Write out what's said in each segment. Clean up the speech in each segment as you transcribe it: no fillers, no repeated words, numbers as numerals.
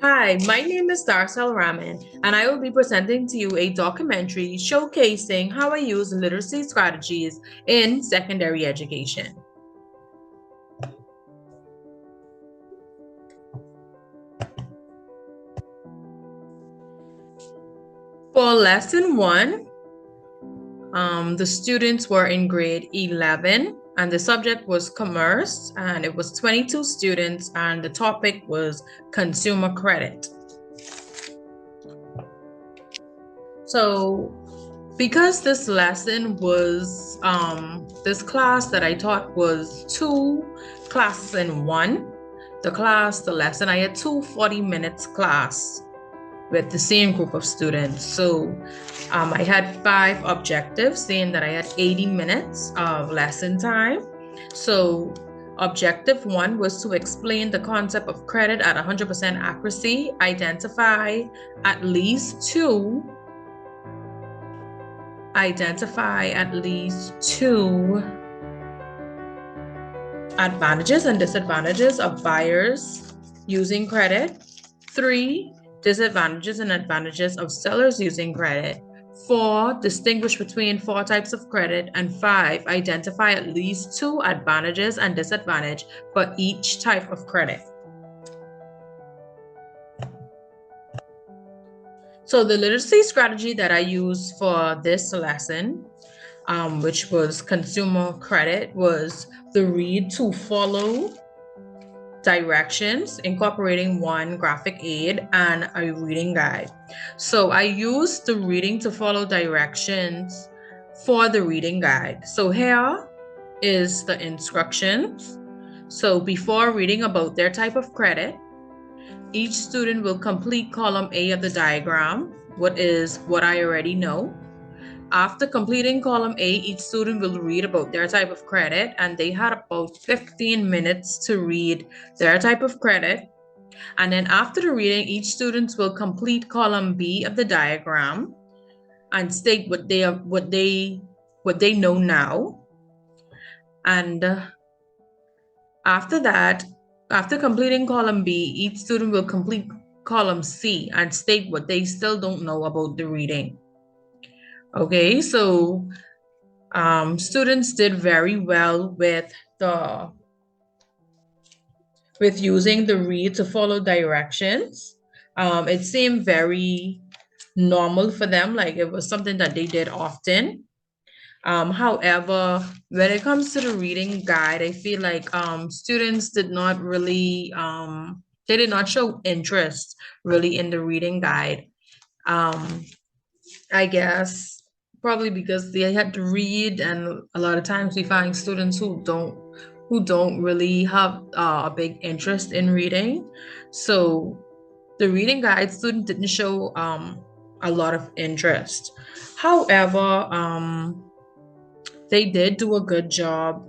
Hi, my name is Darsal Raman, and I will be presenting to you a documentary showcasing how I use literacy strategies in secondary education. For lesson one, the students were in grade 11, and the subject was commerce, and it was 22 students, and the topic was consumer credit. So, because this lesson was, this class that I taught was two classes in one, the lesson, I had two 40 minutes class with the same group of students. So I had 5 objectives saying that I had 80 minutes of lesson time. So objective 1 was to explain the concept of credit at 100% accuracy, identify at least two advantages and disadvantages of buyers using credit. 3, disadvantages and advantages of sellers using credit. 4, distinguish between 4 types of credit. And 5, identify at least 2 advantages and disadvantages for each type of credit. So the literacy strategy that I used for this lesson, which was consumer credit, was the read to follow directions, incorporating one graphic aid and a reading guide. So I used the reading to follow directions for the reading guide. So here is the instructions. So before reading about their type of credit, each student will complete column A of the diagram, what I already know. After completing column A, each student will read about their type of credit, and they had about 15 minutes to read their type of credit. And then after the reading, each student will complete column B of the diagram and state what they know now. And after that, after completing column B, each student will complete column C and state what they still don't know about the reading. Okay, so students did very well with using the read to follow directions. It seemed very normal for them, like it was something that they did often. However, when it comes to the reading guide, I feel like students did not really they did not show interest really in the reading guide. Um, I guess probably because they had to read, and a lot of times we find students who don't really have a big interest in reading. So the reading guide student didn't show a lot of interest. However, they did do a good job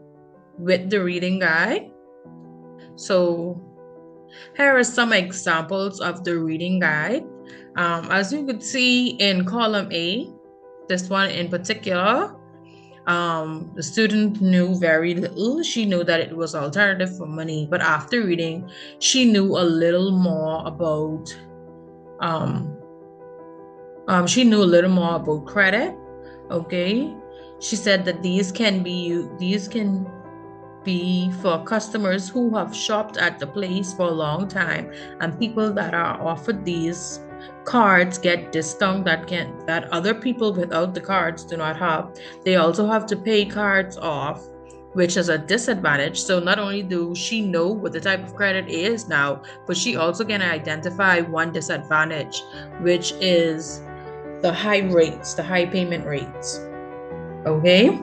with the reading guide. So here are some examples of the reading guide. As you could see in column A, this one in particular, the student knew very little. She knew that it was alternative for money, but after reading, she knew a little more about she knew a little more about credit. Okay, she said that these can be for customers who have shopped at the place for a long time, and people that are offered these cards get discount that other people without the cards do not have. They also have to pay cards off, which is a disadvantage. So not only do she know what the type of credit is now, but she also can identify one disadvantage, which is the high payment rates. Okay.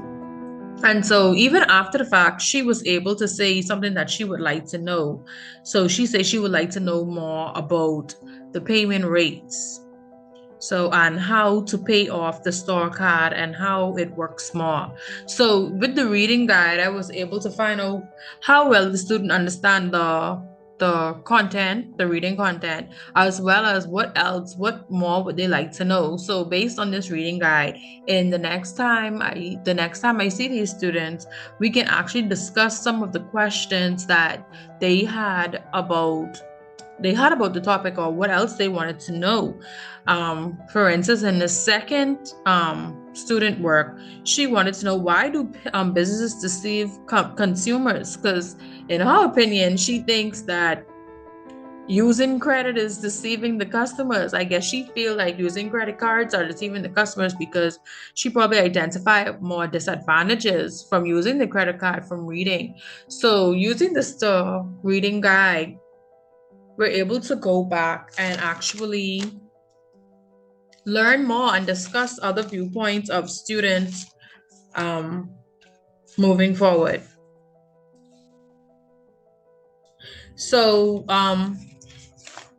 And so even after the fact, she was able to say something that she would like to know. So she said she would like to know more about the payment rates. So, and how to pay off the store card and how it works more. So with the reading guide, I was able to find out how well the student understand the content, the reading content, as well as what more would they like to know. So based on this reading guide, in the next time I see these students, we can actually discuss some of the questions that they had about they had about the topic or what else they wanted to know. For instance, in the second student work, she wanted to know, why do businesses deceive consumers? Because in her opinion, she thinks that using credit is deceiving the customers. I guess she feel like using credit cards are deceiving the customers because she probably identified more disadvantages from using the credit card from reading. So using the store reading guide, we're able to go back and actually learn more and discuss other viewpoints of students um, moving forward. So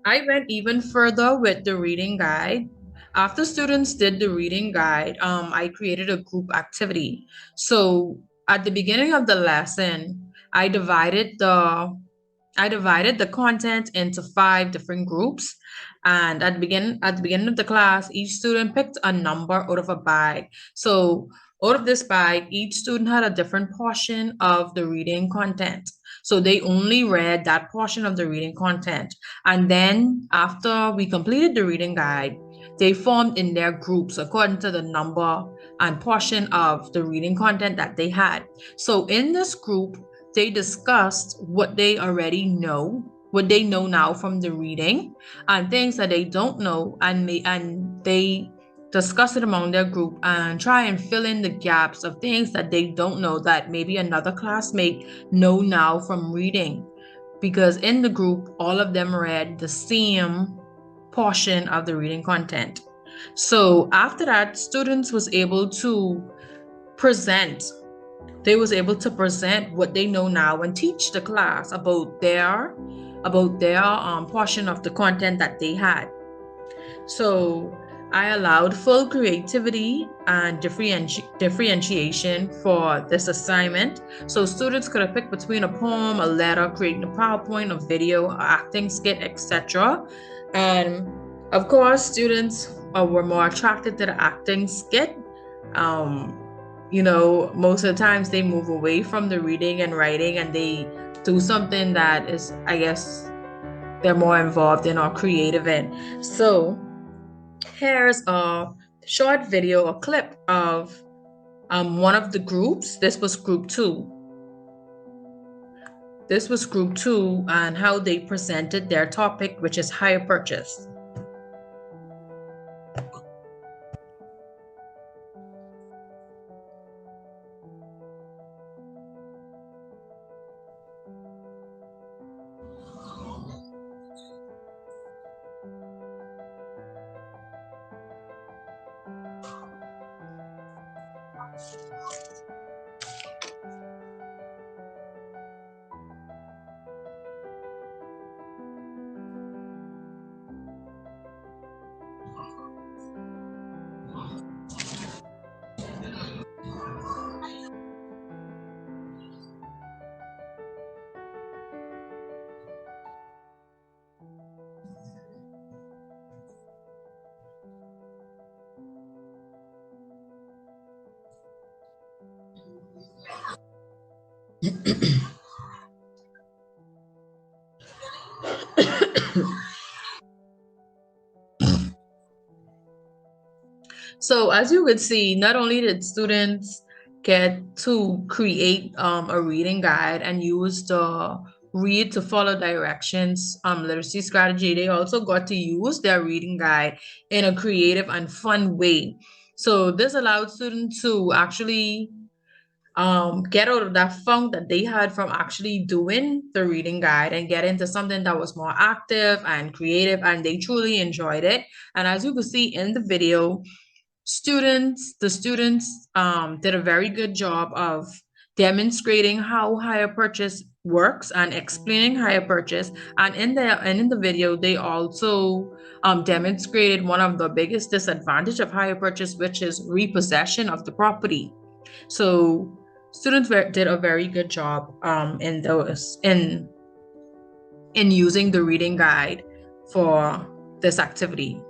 I went even further with the reading guide. After students did the reading guide, I created a group activity. So at the beginning of the lesson, I divided the content into 5 different groups. And at the beginning of the class, each student picked a number out of a bag. So out of this bag, each student had a different portion of the reading content. So they only read that portion of the reading content. And then after we completed the reading guide, they formed in their groups according to the number and portion of the reading content that they had. So in this group, they discussed what they already know, what they know now from the reading, and things that they don't know, and they discuss it among their group and try and fill in the gaps of things that they don't know that maybe another classmate know now from reading. Because in the group, all of them read the same portion of the reading content. So after that, students was able to present what they know now and teach the class about their portion of the content that they had. So I allowed full creativity and differentiation for this assignment. So students could have picked between a poem, a letter, creating a PowerPoint, a video, an acting skit, etc. And of course, students were more attracted to the acting skit. Most of the times they move away from the reading and writing and they do something that is, I guess, they're more involved in or creative in. So here's a short video, a clip of one of the groups. This was group two. And how they presented their topic, which is hire purchase. So as you could see, not only did students get to create a reading guide and use the read to follow directions literacy strategy, they also got to use their reading guide in a creative and fun way. So this allowed students to actually get out of that funk that they had from actually doing the reading guide and get into something that was more active and creative, and they truly enjoyed it. And as you can see in the video, the students did a very good job of demonstrating how hire purchase works and explaining hire purchase. And in the video, they also demonstrated one of the biggest disadvantage of hire purchase, which is repossession of the property. So students did a very good job in using the reading guide for this activity.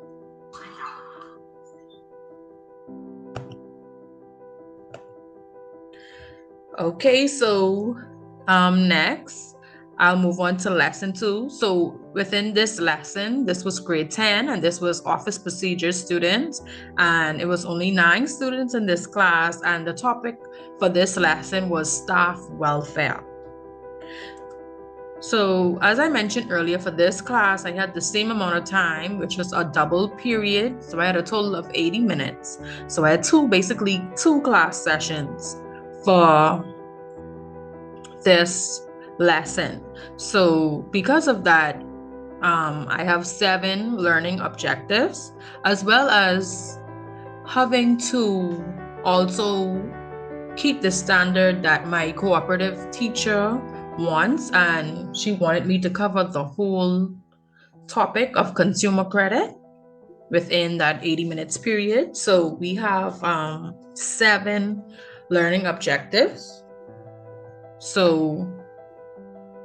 Okay, so next, I'll move on to lesson 2. So within this lesson, this was grade 10 and this was office procedures students. And it was only 9 students in this class. And the topic for this lesson was staff welfare. So as I mentioned earlier, for this class, I had the same amount of time, which was a double period. So I had a total of 80 minutes. So I had basically two class sessions for this lesson. So because of that, I have 7 learning objectives, as well as having to also keep the standard that my cooperative teacher wants, and she wanted me to cover the whole topic of consumer credit within that 80 minutes period. So we have 7 learning objectives. So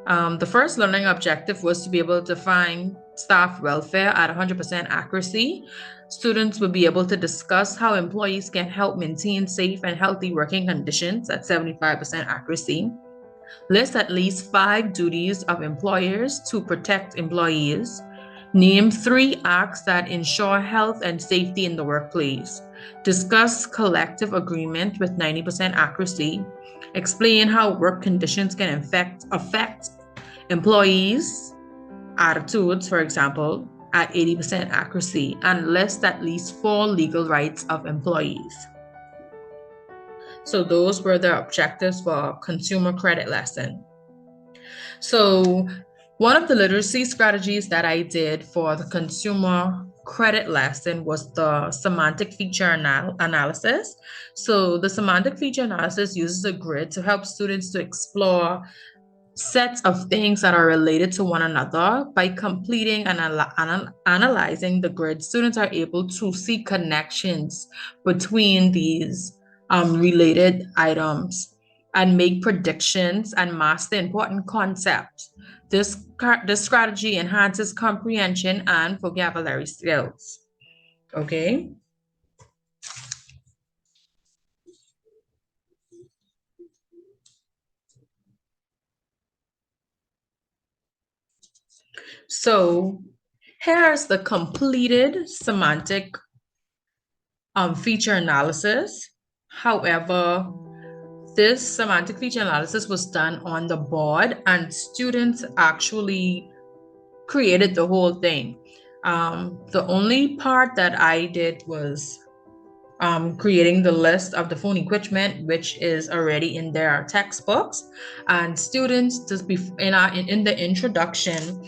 the first learning objective was to be able to find staff welfare at 100% accuracy. Students would be able to discuss how employees can help maintain safe and healthy working conditions at 75% accuracy. List at least 5 duties of employers to protect employees. Name 3 acts that ensure health and safety in the workplace. Discuss collective agreement with 90% accuracy. Explain how work conditions can affect employees' attitudes, for example, at 80% accuracy, and list at least 4 legal rights of employees. So those were the objectives for consumer credit lesson. So one of the literacy strategies that I did for the consumer credit lesson was the semantic feature analysis. So the semantic feature analysis uses a grid to help students to explore sets of things that are related to one another. By completing and analyzing the grid, students are able to see connections between these related items and make predictions and master important concepts. This strategy enhances comprehension and vocabulary skills. Okay. So here's the completed semantic feature analysis. However, this semantic feature analysis was done on the board and students actually created the whole thing. The only part that I did was creating the list of the phone equipment, which is already in their textbooks. And students just in the introduction,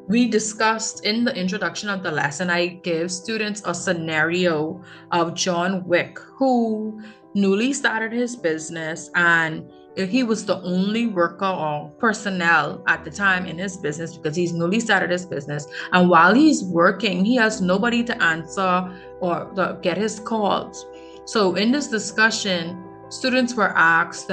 we discussed in the introduction of the lesson, I give students a scenario of John Wick, who newly started his business, and he was the only worker or personnel at the time in his business because he's newly started his business. And while he's working, he has nobody to answer or to get his calls. So in this discussion, students were asked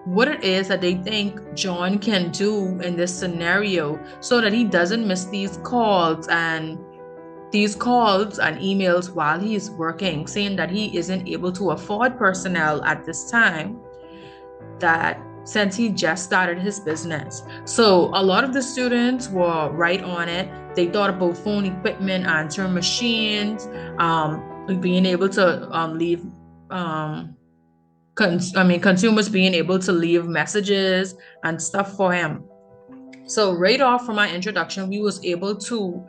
what it is that they think John can do in this scenario so that he doesn't miss these calls and emails while he's working, saying that he isn't able to afford personnel at this time, that since he just started his business. So a lot of the students were right on it. They thought about phone equipment, answering machines, being able to leave consumers being able to leave messages and stuff for him. So right off from my introduction, we was able to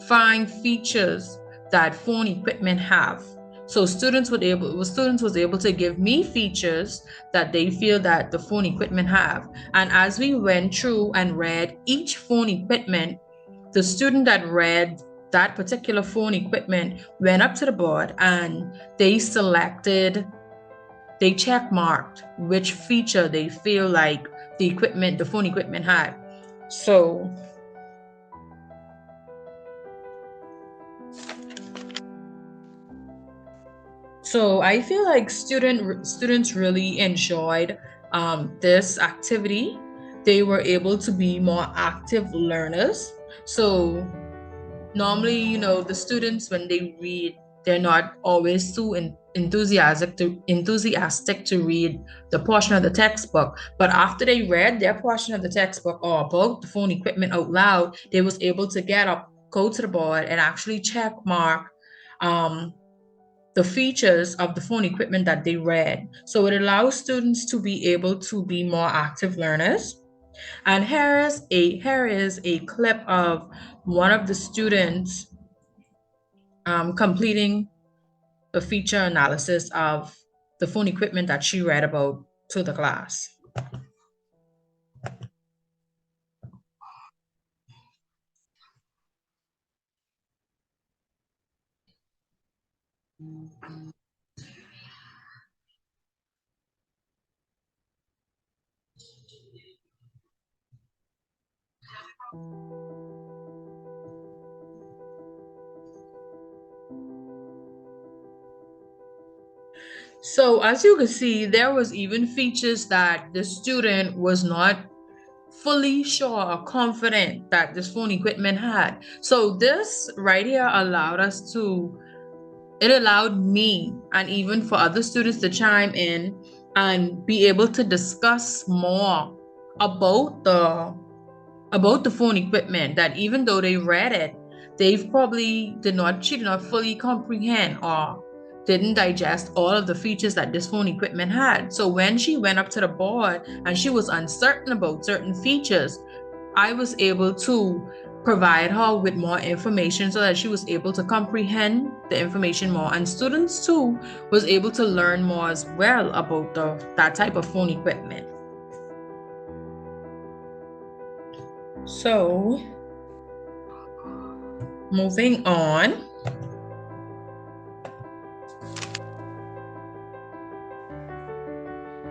find features that phone equipment have. So students was able to give me features that they feel that the phone equipment have. And as we went through and read each phone equipment, the student that read that particular phone equipment went up to the board and they check marked which feature they feel like the phone equipment had. So I feel like students really enjoyed this activity. They were able to be more active learners. So normally, the students, when they read they're not always too enthusiastic to read the portion of the textbook. But after they read their portion of the textbook or about the phone equipment out loud, they was able to get up, go to the board, and actually check mark the features of the phone equipment that they read. So it allows students to be able to be more active learners. And here is a clip of one of the students completing the feature analysis of the phone equipment that she read about to the class. So as you can see, there was even features that the student was not fully sure or confident that this phone equipment had. So this right here it allowed me and even for other students to chime in and be able to discuss more about the phone equipment, that even though they read it, she did not fully comprehend or didn't digest all of the features that this phone equipment had. So when she went up to the board and she was uncertain about certain features, I was able to provide her with more information so that she was able to comprehend the information more, and students too was able to learn more as well about that type of phone equipment. So moving on.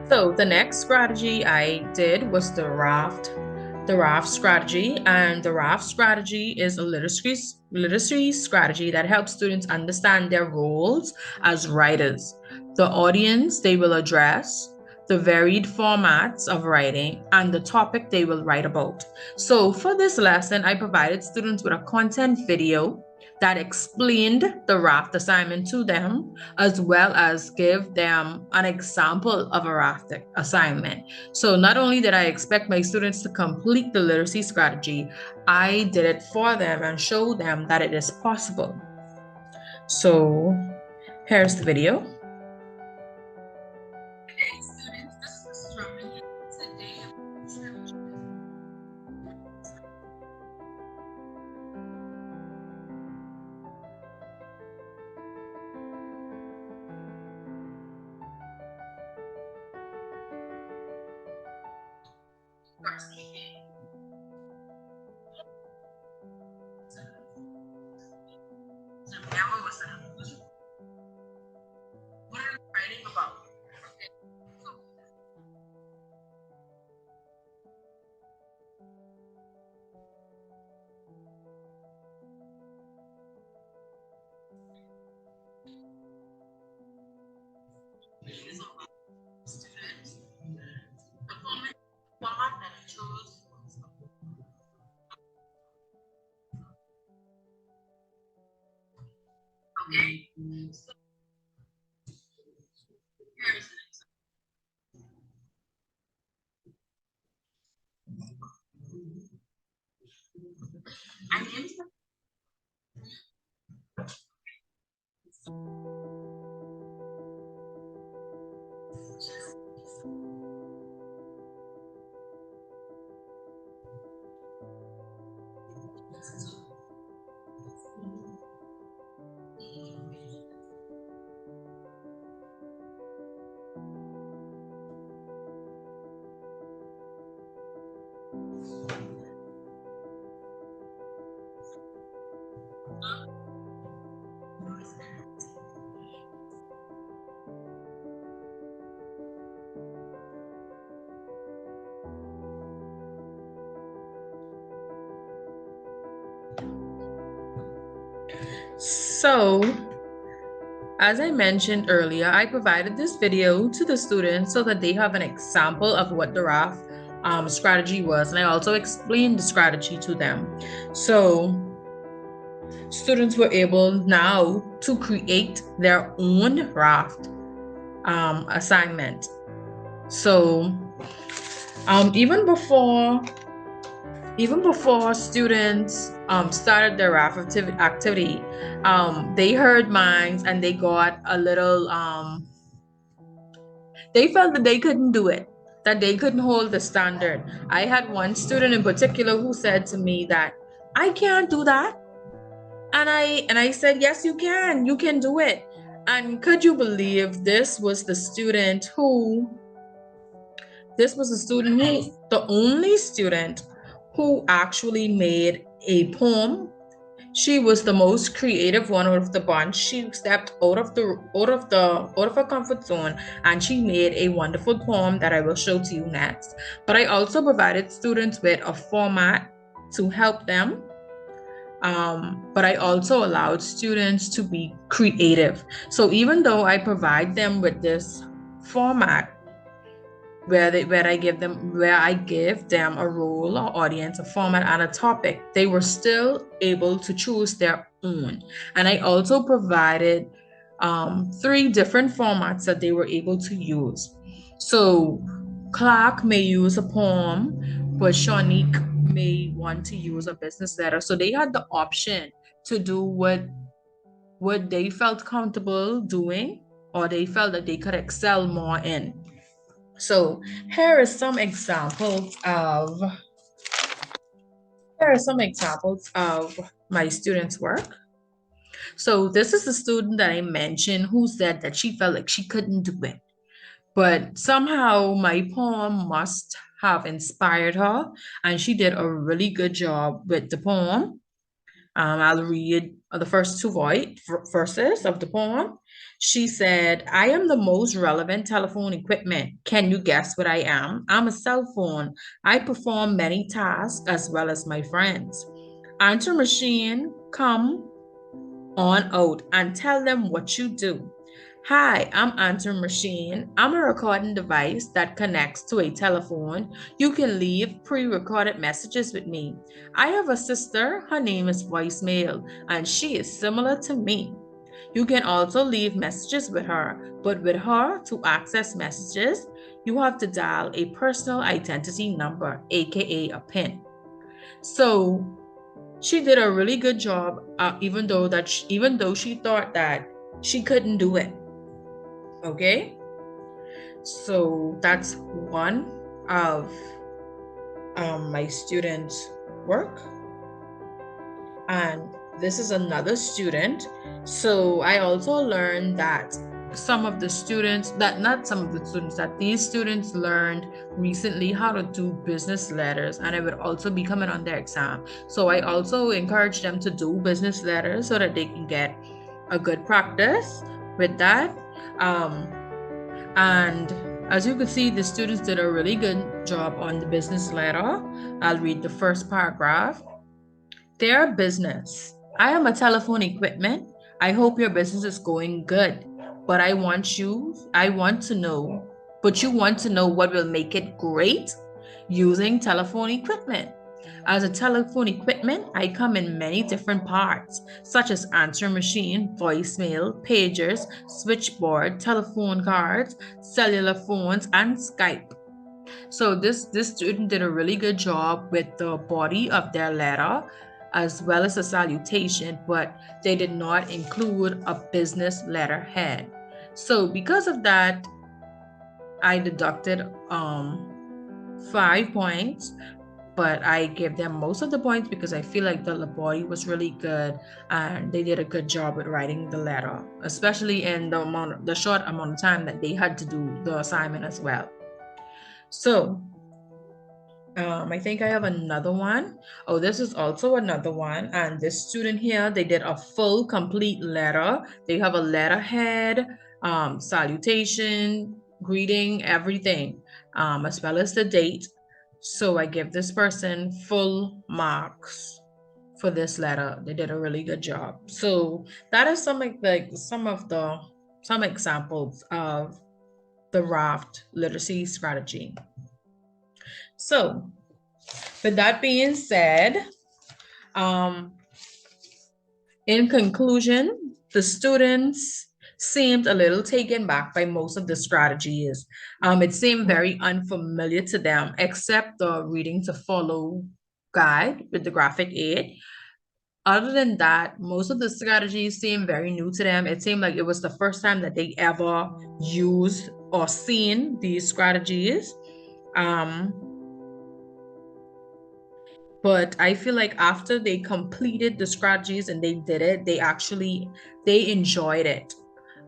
So the next strategy I did was the Raft strategy. And the Raft strategy is a literacy strategy that helps students understand their roles as writers, the audience they will address, the varied formats of writing, and the topic they will write about. So for this lesson, I provided students with a content video that explained the Raft assignment to them, as well as give them an example of a Raft assignment. So not only did I expect my students to complete the literacy strategy, I did it for them and showed them that it is possible. So here's the video. What are you writing about? Okay. So, as I mentioned earlier, I provided this video to the students so that they have an example of what the Raft strategy was, and I also explained the strategy to them. So students were able now to create their own raft assignment. So even before students started their raft activity, they heard mine and they got a little they felt that they couldn't do it, that they couldn't hold the standard. I had one student in particular who said to me that I can't do that. And I said, yes, you can do it. And could you believe this was the student who the only student who actually made a poem. She was the most creative one out of the bunch. She stepped out of her comfort zone, and she made a wonderful poem that I will show to you next. But I also provided students with a format to help them. But I also allowed students to be creative. So even though I provide them with this format, where I give them a role, or audience, a format, and a topic, they were still able to choose their own. And I also provided 3 different formats that they were able to use. So Clark may use a poem, but Shanique may want to use a business letter. So they had the option to do what they felt comfortable doing, or they felt that they could excel more in. So here are some examples of my students' work. So this is the student that I mentioned who said that she felt like she couldn't do it. But somehow my poem must have inspired her, and she did a really good job with the poem. I'll read the first 2 verses of the poem. She said, I am the most relevant telephone equipment. Can you guess what I am? I'm a cell phone. I perform many tasks as well as my friends. Answer machine, come on out and tell them what you do. Hi, I'm Answer Machine. I'm a recording device that connects to a telephone. You can leave pre-recorded messages with me. I have a sister. Her name is Voicemail, and she is similar to me. You can also leave messages with her, but with her, to access messages, you have to dial a personal identity number, aka a PIN. So she did a really good job, even though she thought that she couldn't do it. Okay, so that's one of my students' work, and this is another student. So I also learned that these students learned recently how to do business letters, and it would also be coming on their exam. So I also encourage them to do business letters so that they can get a good practice with that. And as you can see, the students did a really good job on the business letter. I'll read the first paragraph. Their business. I am a telephone equipment. I hope your business is going good. But I want to know, but you want to know what will make it great? Using telephone equipment. As a telephone equipment, I come in many different parts, such as answer machine, voicemail, pagers, switchboard, telephone cards, cellular phones, and Skype. So this student did a really good job with the body of their letter as well as a salutation, but they did not include a business letterhead. So because of that, I deducted 5 points, but I gave them most of the points because I feel like the body was really good and they did a good job with writing the letter, especially in the short amount of time that they had to do the assignment as well. So I think I have another one. Oh, this is also another one. And this student here, they did a full complete letter. They have a letterhead, salutation, greeting, everything, as well as the date. So I give this person full marks for this letter. They did a really good job. So that is some examples of the Raft literacy strategy. So with that being said, In conclusion, the students seemed a little taken back by most of the strategies. It seemed very unfamiliar to them, except the reading to follow guide with the graphic aid. Other than that, most of the strategies seemed very new to them. It seemed like it was the first time that they ever used or seen these strategies. Um, but I feel like after they completed the strategies and they did it, they enjoyed it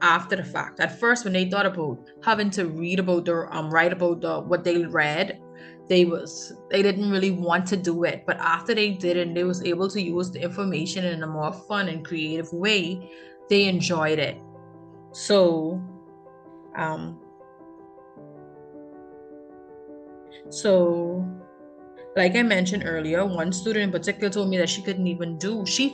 after the fact. At first, when they thought about having to read about the write about the what they read, they didn't really want to do it. But after they did it and they was able to use the information in a more fun and creative way, they enjoyed it. So um so like I mentioned earlier, one student in particular told me that she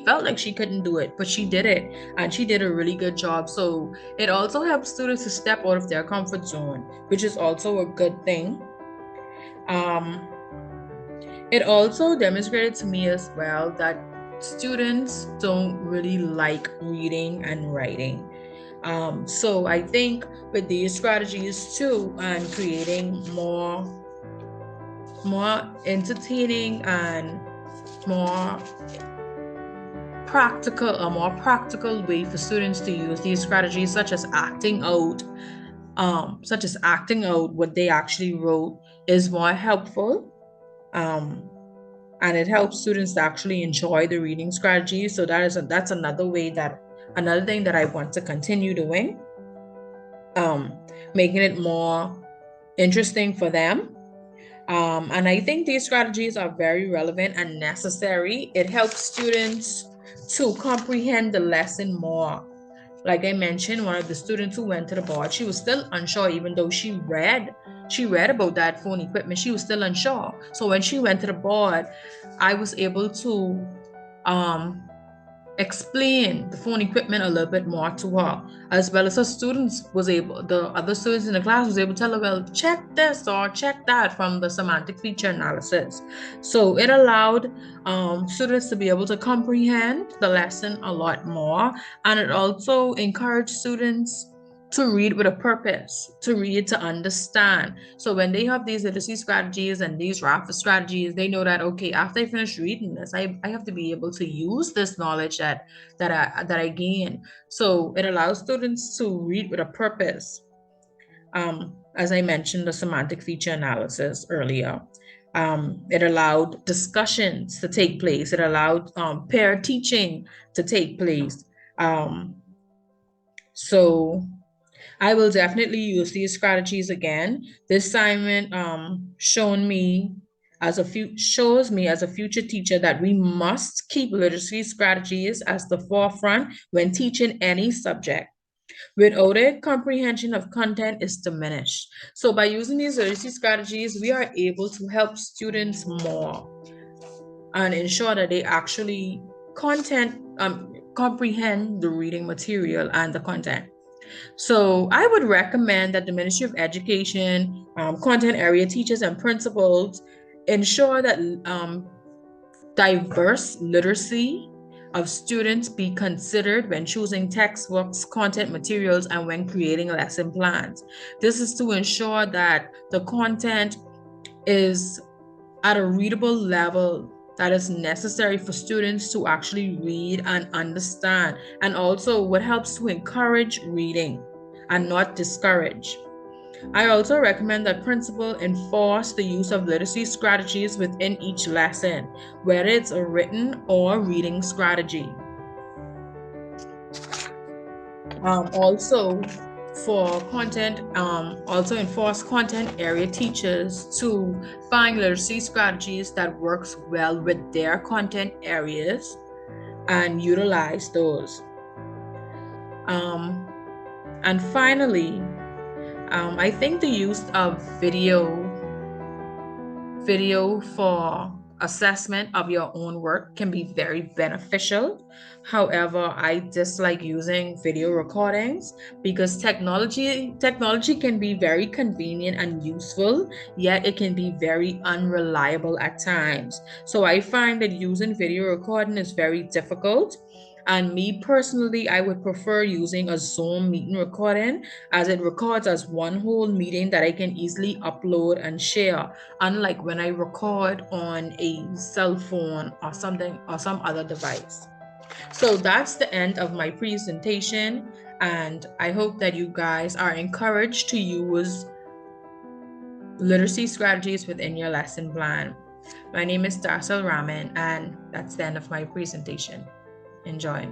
felt like she couldn't do it, but she did it and she did a really good job. So it also helps students to step out of their comfort zone, which is also a good thing. Um, it also demonstrated to me as well that students don't really like reading and writing. So I think with these strategies too, and creating more entertaining and more a more practical way for students to use these strategies, such as acting out what they actually wrote, is more helpful. Um, and it helps students to actually enjoy the reading strategy. So that's another thing that I want to continue doing, um, making it more interesting for them. And I think these strategies are very relevant and necessary. It helps students to comprehend the lesson more. Like I mentioned, one of the students who went to the board, she was still unsure, even though she read about that phone equipment, she was still unsure. So when she went to the board, I was able to um, explain the phone equipment a little bit more to her, as well as the other students in the class was able to tell her, well, check this or check that from the semantic feature analysis. So it allowed students to be able to comprehend the lesson a lot more, and it also encouraged students to read with a purpose, to read to understand. So when they have these literacy strategies and these Raft strategies, they know that, okay, after I finish reading this, I have to be able to use this knowledge that I gain. So it allows students to read with a purpose. As I mentioned, the semantic feature analysis earlier. It allowed discussions to take place. It allowed pair teaching to take place. So I will definitely use these strategies again. This assignment shows me as a future teacher that we must keep literacy strategies as the forefront when teaching any subject. Without it, comprehension of content is diminished. So by using these literacy strategies, we are able to help students more and ensure that they actually comprehend the reading material and the content. So I would recommend that the Ministry of Education, content area teachers and principals ensure that diverse literacy of students be considered when choosing textbooks, content materials, and when creating lesson plans. This is to ensure that the content is at a readable level that is necessary for students to actually read and understand, and also what helps to encourage reading and not discourage. I also recommend that principals enforce the use of literacy strategies within each lesson, whether it's a written or reading strategy. Also for content, also enforce content area teachers to find literacy strategies that works well with their content areas and utilize those. And finally, I think the use of video for assessment of your own work can be very beneficial. However, I dislike using video recordings because technology can be very convenient and useful, yet it can be very unreliable at times. So I find that using video recording is very difficult. And me personally, I would prefer using a Zoom meeting recording, as it records as one whole meeting that I can easily upload and share, unlike when I record on a cell phone or something or some other device. So that's the end of my presentation, and I hope that you guys are encouraged to use literacy strategies within your lesson plan. My name is Darsal Raman, and that's the end of my presentation. Enjoy.